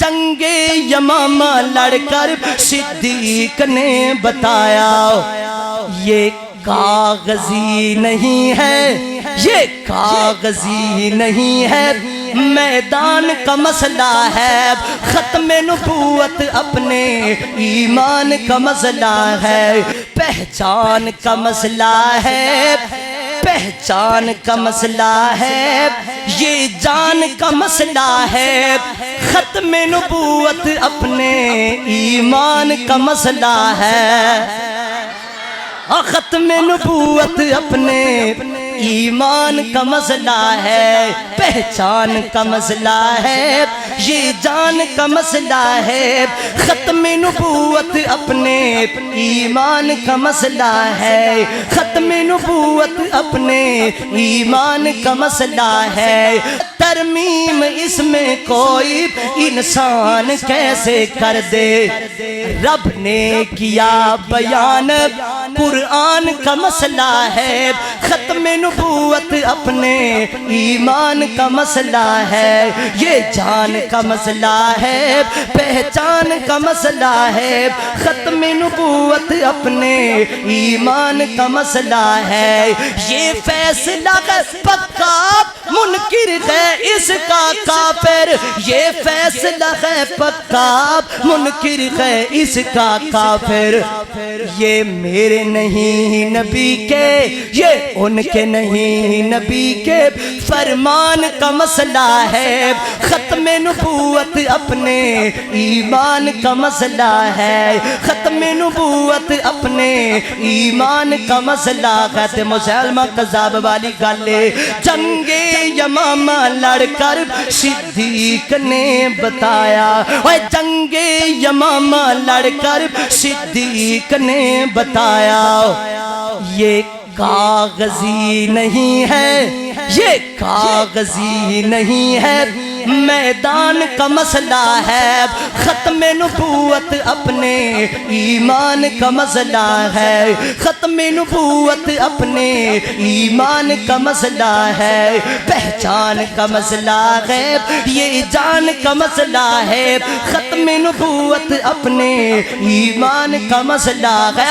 جنگ یمامہ لڑ کر صدیق نے بتایا یہ کاغذی نہیں ہے، یہ کاغذی نہیں ہے، میدان کا مسئلہ ہے، ختم نبوت اپنے ایمان کا مسئلہ ہے، پہچان کا مسئلہ ہے، پہچان کا مسئلہ ہے، یہ جان کا مسئلہ ہے، ختم نبوت اپنے ایمان کا مسئلہ ہے، ختم نبوت اپنے ایمان کا مسئلہ ہے، پہچان کا مسئلہ ہے، یہ جان کا مسئلہ ہے، ختم نبوت اپنے ایمان کا مسئلہ ہے، ختم نبوت اپنے ایمان کا مسئلہ ہے، ترمیم اس میں کوئی انسان کیسے کر دے، رب نے کیا بیان قرآن کا مسئلہ ہے، ختم نبوت اپنے ایمان کا مسئلہ ہے، یہ جان کا مسئلہ ہے، پہچان کا مسئلہ ہے، ختم نبوت اپنے ایمان کا مسئلہ ہے، یہ فیصلہ ہے پکا منکر ہے اس کا کافر، یہ فیصلہ ہے پکا منکر ہے اس کا کافر، یہ میرے نہیں نبی کے، یہ ان کے نہیں نبی کے فرمان کا مسئلہ ہے، ختم نبوت اپنے ایمان کا مسئلہ ہے، ختم نبوت اپنے ایمان کا مسئلہ ہے، مسلمہ قذاب والی گالے جنگ یمامہ لڑ کر صدیق نے بتایا، جنگ یمامہ لڑ کر صدیق نے بتایا یہ کاغذی نہیں ہے، یہ کاغذی نہیں ہے، میدان کا مسئلہ ہے، ختم نبوت اپنے ایمان کا مسئلہ ہے، ختم نبوت اپنے ایمان کا مسئلہ ہے، پہچان کا مسئلہ ہے، یہ جان کا مسئلہ ہے، ختم نبوت اپنے ایمان کا مسئلہ ہے۔